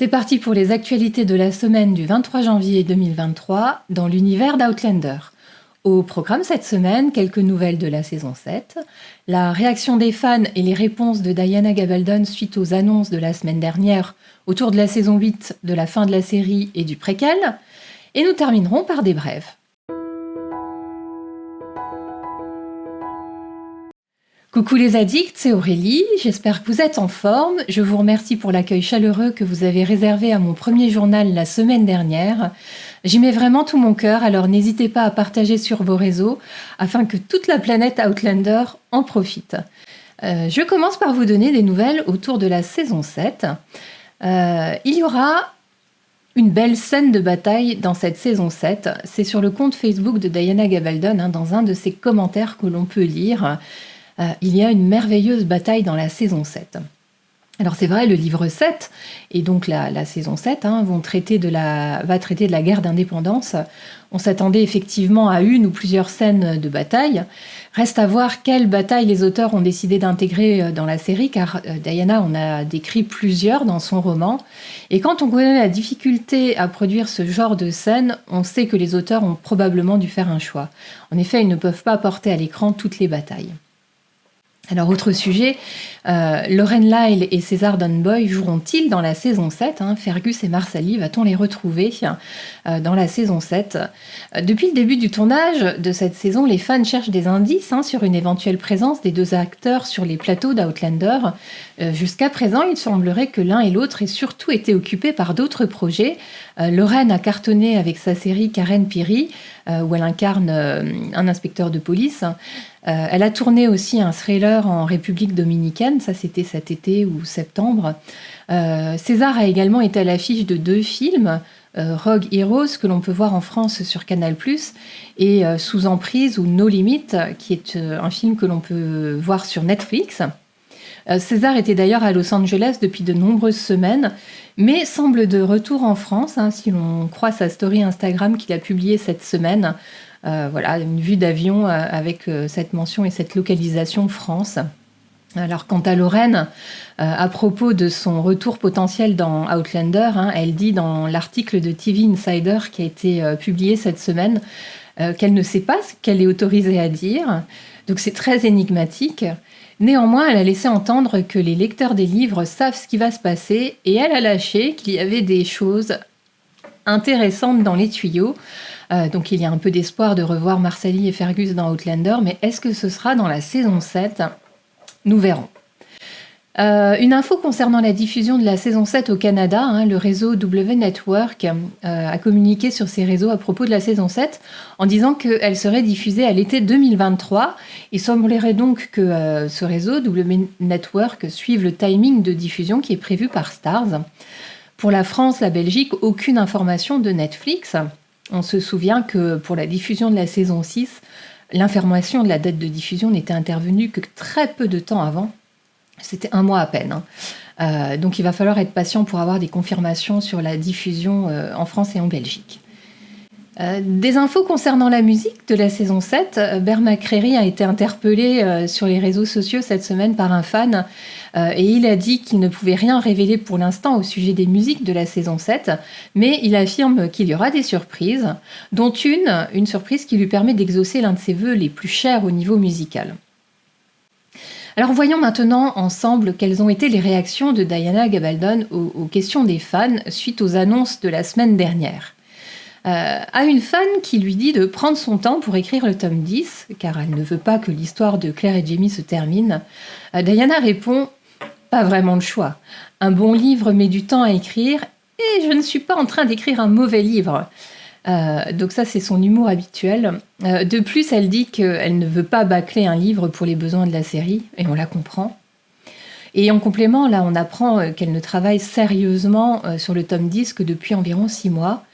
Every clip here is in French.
C'est parti pour les actualités de la semaine du 23 janvier 2023 dans l'univers d'Outlander. Au programme cette semaine, quelques nouvelles de la saison 7, la réaction des fans et les réponses de Diana Gabaldon suite aux annonces de la semaine dernière autour de la saison 8, de la fin de la série et du préquel, et nous terminerons par des brèves. Coucou les addicts, c'est Aurélie, j'espère que vous êtes en forme. Je vous remercie pour l'accueil chaleureux que vous avez réservé à mon premier journal la semaine dernière. J'y mets vraiment tout mon cœur, alors n'hésitez pas à partager sur vos réseaux afin que toute la planète Outlander en profite. Je commence par vous donner des nouvelles autour de la saison 7. Il y aura une belle scène de bataille dans cette saison 7. C'est sur le compte Facebook de Diana Gabaldon, dans un de ses commentaires que l'on peut lire. Il y a une merveilleuse bataille dans la saison 7. Alors c'est vrai, le livre 7 et donc la saison 7 va traiter de la guerre d'indépendance. On s'attendait effectivement à une ou plusieurs scènes de bataille. Reste à voir quelles batailles les auteurs ont décidé d'intégrer dans la série, car Diana en a décrit plusieurs dans son roman. Et quand on connaît la difficulté à produire ce genre de scène, on sait que les auteurs ont probablement dû faire un choix. En effet, ils ne peuvent pas porter à l'écran toutes les batailles. Alors, autre sujet, Lauren Lyle et César Dunboy joueront-ils dans la saison 7 Fergus et Marsali, va-t-on les retrouver dans la saison 7 Depuis le début du tournage de cette saison, les fans cherchent des indices sur une éventuelle présence des deux acteurs sur les plateaux d'Outlander. Jusqu'à présent, il semblerait que l'un et l'autre aient surtout été occupés par d'autres projets. Lauren a cartonné avec sa série Karen Pirie, où elle incarne un inspecteur de police. Elle a tourné aussi un thriller en République dominicaine, ça c'était cet été ou septembre. César a également été à l'affiche de 2 films, Rogue Heroes, que l'on peut voir en France sur Canal+, et Sous emprise ou No Limit, qui est un film que l'on peut voir sur Netflix. César était d'ailleurs à Los Angeles depuis de nombreuses semaines, mais semble de retour en France, si l'on croit sa story Instagram qu'il a publiée cette semaine. Voilà, une vue d'avion avec cette mention et cette localisation France. Alors, quant à Lauren, à propos de son retour potentiel dans Outlander, elle dit dans l'article de TV Insider qui a été publié cette semaine qu'elle ne sait pas ce qu'elle est autorisée à dire. Donc, c'est très énigmatique. Néanmoins, elle a laissé entendre que les lecteurs des livres savent ce qui va se passer et elle a lâché qu'il y avait des choses intéressantes dans les tuyaux. Donc il y a un peu d'espoir de revoir Marsali et Fergus dans Outlander, mais est-ce que ce sera dans la saison 7 ? Nous verrons. Une info concernant la diffusion de la saison 7 au Canada, le réseau W Network a communiqué sur ses réseaux à propos de la saison 7 en disant qu'elle serait diffusée à l'été 2023. Il semblerait donc que ce réseau W Network suive le timing de diffusion qui est prévu par Starz. Pour la France, la Belgique, aucune information de Netflix. On se souvient que pour la diffusion de la saison 6, l'information de la date de diffusion n'était intervenue que très peu de temps avant. C'était 1 mois à peine. Donc il va falloir être patient pour avoir des confirmations sur la diffusion en France et en Belgique. Des infos concernant la musique de la saison 7. Bear McCreary a été interpellé sur les réseaux sociaux cette semaine par un fan et il a dit qu'il ne pouvait rien révéler pour l'instant au sujet des musiques de la saison 7, mais il affirme qu'il y aura des surprises, dont une surprise qui lui permet d'exaucer l'un de ses vœux les plus chers au niveau musical. Alors voyons maintenant ensemble quelles ont été les réactions de Diana Gabaldon aux questions des fans suite aux annonces de la semaine dernière. À une fan qui lui dit de prendre son temps pour écrire le tome 10, car elle ne veut pas que l'histoire de Claire et Jamie se termine, Diana répond « Pas vraiment le choix. Un bon livre met du temps à écrire et je ne suis pas en train d'écrire un mauvais livre. » Donc ça, c'est son humour habituel. De plus, elle dit qu'elle ne veut pas bâcler un livre pour les besoins de la série, et on la comprend. Et en complément, là, on apprend qu'elle ne travaille sérieusement sur le tome 10 que depuis environ 6 mois,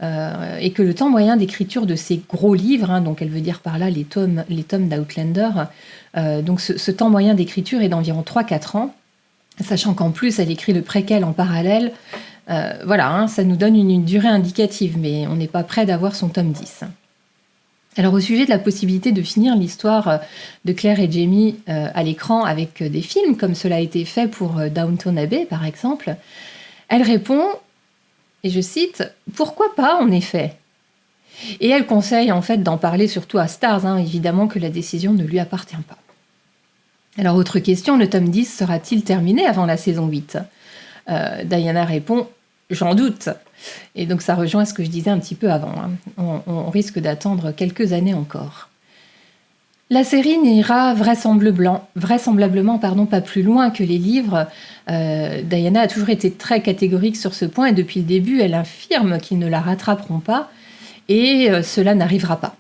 et que le temps moyen d'écriture de ces gros livres, donc elle veut dire par là les tomes d'Outlander, donc ce temps moyen d'écriture est d'environ 3-4 ans, sachant qu'en plus elle écrit le préquel en parallèle. Voilà, ça nous donne une durée indicative, mais on n'est pas près d'avoir son tome 10. Alors au sujet de la possibilité de finir l'histoire de Claire et Jamie à l'écran avec des films, comme cela a été fait pour Downton Abbey par exemple, Elle répond, et je cite, « Pourquoi pas, en effet ?» Et elle conseille en fait d'en parler surtout à Starz, évidemment que la décision ne lui appartient pas. Alors, autre question, le tome 10 sera-t-il terminé avant la saison 8 ? Diana répond « J'en doute ». Et donc ça rejoint ce que je disais un petit peu avant. On risque d'attendre quelques années encore. La série n'ira vraisemblablement pas plus loin que les livres. Diana a toujours été très catégorique sur ce point et depuis le début, elle affirme qu'ils ne la rattraperont pas et cela n'arrivera pas.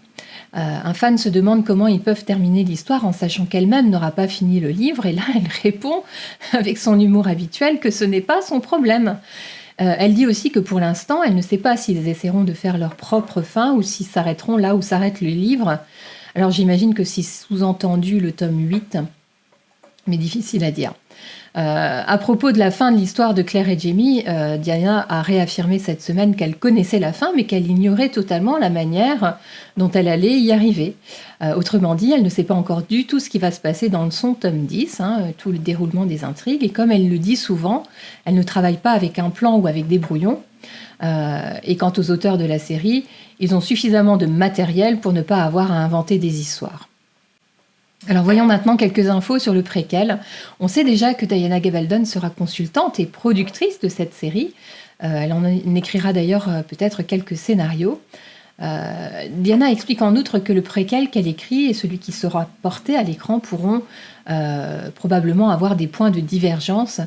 Un fan se demande comment ils peuvent terminer l'histoire en sachant qu'elle-même n'aura pas fini le livre et là, elle répond avec son humour habituel que ce n'est pas son problème. Elle dit aussi que pour l'instant, elle ne sait pas s'ils essaieront de faire leur propre fin ou s'ils s'arrêteront là où s'arrête le livre. Alors j'imagine que c'est sous-entendu le tome 8, mais difficile à dire. À propos de la fin de l'histoire de Claire et Jamie, Diana a réaffirmé cette semaine qu'elle connaissait la fin, mais qu'elle ignorait totalement la manière dont elle allait y arriver. Autrement dit, elle ne sait pas encore du tout ce qui va se passer dans son tome 10, tout le déroulement des intrigues, et comme elle le dit souvent, elle ne travaille pas avec un plan ou avec des brouillons. Et quant aux auteurs de la série, ils ont suffisamment de matériel pour ne pas avoir à inventer des histoires. Alors voyons maintenant quelques infos sur le préquel. On sait déjà que Diana Gabaldon sera consultante et productrice de cette série. Elle en écrira d'ailleurs peut-être quelques scénarios. Diana explique en outre que le préquel qu'elle écrit et celui qui sera porté à l'écran pourront probablement avoir des points de divergence.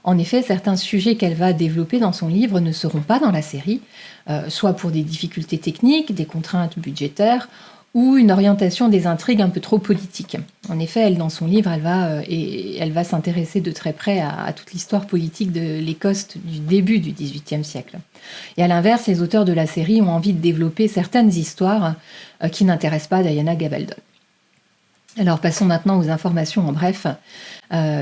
En effet, certains sujets qu'elle va développer dans son livre ne seront pas dans la série, soit pour des difficultés techniques, des contraintes budgétaires, ou une orientation des intrigues un peu trop politique. En effet, elle, dans son livre, elle va s'intéresser de très près à toute l'histoire politique de l'Écosse du début du XVIIIe siècle. Et à l'inverse, les auteurs de la série ont envie de développer certaines histoires qui n'intéressent pas Diana Gabaldon. Alors passons maintenant aux informations en bref.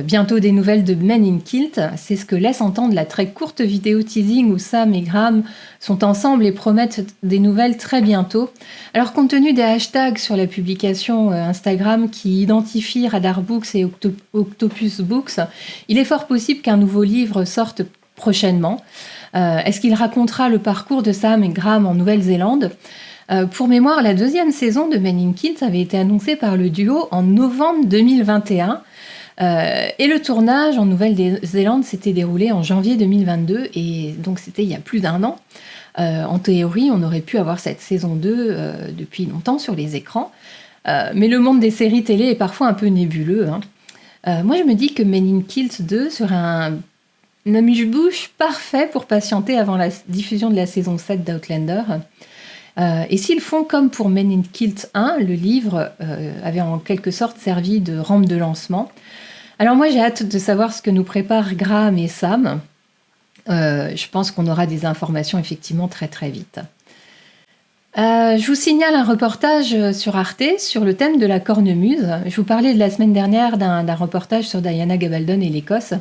Bientôt des nouvelles de Men in Kilt, c'est ce que laisse entendre la très courte vidéo teasing où Sam et Graham sont ensemble et promettent des nouvelles très bientôt. Alors compte tenu des hashtags sur la publication Instagram qui identifient Radar Books et Octopus Books, il est fort possible qu'un nouveau livre sorte prochainement. Est-ce qu'il racontera le parcours de Sam et Graham en Nouvelle-Zélande ? Pour mémoire, la deuxième saison de Men in Kilt avait été annoncée par le duo en novembre 2021 et le tournage en Nouvelle-Zélande s'était déroulé en janvier 2022 et donc c'était il y a plus d'1 an. En théorie, on aurait pu avoir cette saison 2 depuis longtemps sur les écrans, mais le monde des séries télé est parfois un peu nébuleux. Moi, je me dis que Men in Kilt 2 serait un amuse-bouche parfait pour patienter avant la diffusion de la saison 7 d'Outlander. Et s'ils font comme pour Men in Kilt 1, le livre avait en quelque sorte servi de rampe de lancement. Alors moi j'ai hâte de savoir ce que nous préparent Graham et Sam. Je pense qu'on aura des informations effectivement très très vite. Je vous signale un reportage sur Arte sur le thème de la cornemuse. Je vous parlais de la semaine dernière d'un reportage sur Diana Gabaldon et l'Écosse.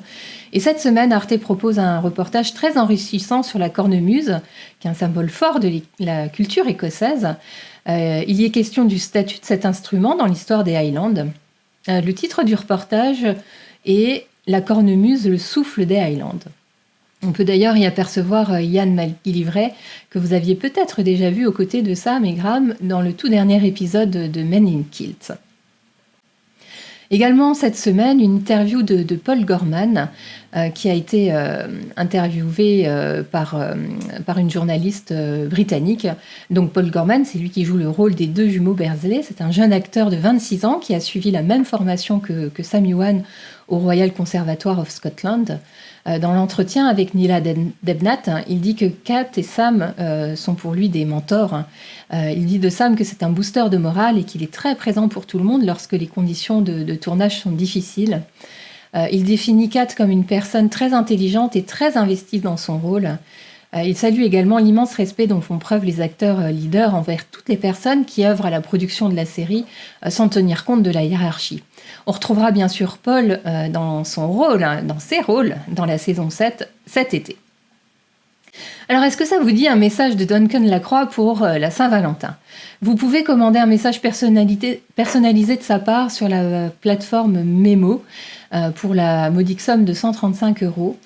Et cette semaine, Arte propose un reportage très enrichissant sur la cornemuse, qui est un symbole fort de la culture écossaise. Il y est question du statut de cet instrument dans l'histoire des Highlands. Le titre du reportage est « La cornemuse, le souffle des Highlands ». On peut d'ailleurs y apercevoir Ian McGillivray, que vous aviez peut-être déjà vu aux côtés de Sam et Graham dans le tout dernier épisode de Men in Kilt. Également cette semaine, une interview de Paul Gorman, qui a été interviewé par une journaliste britannique. Donc Paul Gorman, c'est lui qui joue le rôle des 2 jumeaux Beardsley. C'est un jeune acteur de 26 ans qui a suivi la même formation que Sam Ewan au Royal Conservatoire of Scotland. Dans l'entretien avec Nila Debnat, il dit que Kat et Sam sont pour lui des mentors. Il dit de Sam que c'est un booster de morale et qu'il est très présent pour tout le monde lorsque les conditions de tournage sont difficiles. Il définit Kat comme une personne très intelligente et très investie dans son rôle. Il salue également l'immense respect dont font preuve les acteurs leaders envers toutes les personnes qui œuvrent à la production de la série sans tenir compte de la hiérarchie. On retrouvera bien sûr Paul dans ses rôles, dans la saison 7 cet été. Alors, est-ce que ça vous dit un message de Duncan Lacroix pour la Saint-Valentin? Vous pouvez commander un message personnalisé de sa part sur la plateforme Memo pour la modique somme de 135 euros.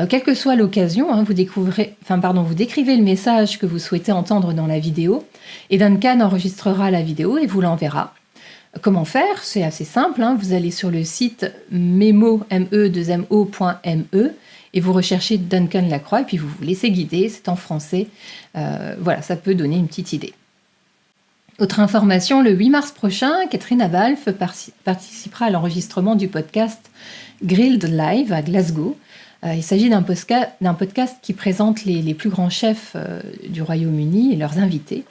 Quelle que soit l'occasion, hein, vous décrivez le message que vous souhaitez entendre dans la vidéo et Duncan enregistrera la vidéo et vous l'enverra. Comment faire? C'est assez simple, hein. Vous allez sur le site memo.me et vous recherchez Duncan Lacroix et puis vous vous laissez guider, c'est en français. Voilà, ça peut donner une petite idée. Autre information, le 8 mars prochain, Catherine Abalf participera à l'enregistrement du podcast Grilled Live à Glasgow. Il s'agit d'un podcast qui présente les plus grands chefs du Royaume-Uni et leurs invités.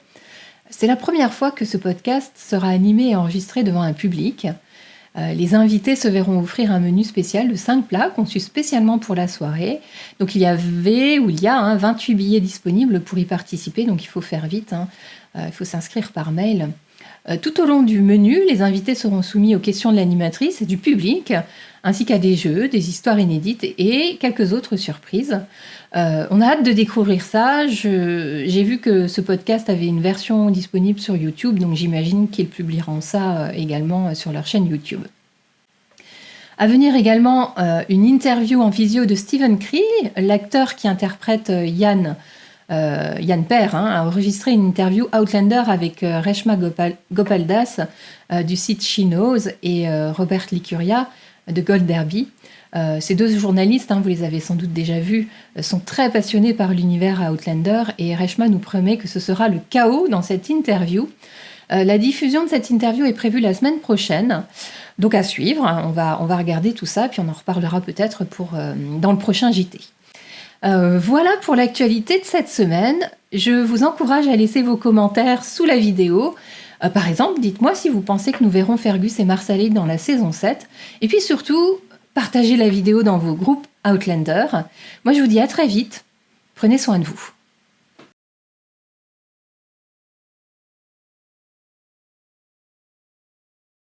C'est la première fois que ce podcast sera animé et enregistré devant un public. Les invités se verront offrir un menu spécial de 5 plats conçus spécialement pour la soirée. Donc il y a 28 billets disponibles pour y participer, donc il faut faire vite, hein. Il faut s'inscrire par mail. Tout au long du menu, les invités seront soumis aux questions de l'animatrice et du public, ainsi qu'à des jeux, des histoires inédites et quelques autres surprises. On a hâte de découvrir ça. J'ai vu que ce podcast avait une version disponible sur YouTube, donc j'imagine qu'ils publieront ça également sur leur chaîne YouTube. À venir également une interview en visio de Stephen Cree, l'acteur qui interprète Yann Per, hein, a enregistré une interview Outlander avec Reshma Gopaldas du site She Knows et Robert Licuria de Gold Derby. Ces deux journalistes, hein, vous les avez sans doute déjà vus, sont très passionnés par l'univers Outlander et Reshma nous promet que ce sera le chaos dans cette interview. La diffusion de cette interview est prévue la semaine prochaine, donc à suivre. On va regarder tout ça, puis on en reparlera peut-être dans le prochain JT. Voilà pour l'actualité de cette semaine. Je vous encourage à laisser vos commentaires sous la vidéo. Par exemple, dites-moi si vous pensez que nous verrons Fergus et Marsali dans la saison 7. Et puis surtout, partagez la vidéo dans vos groupes Outlander. Moi, je vous dis à très vite. Prenez soin de vous.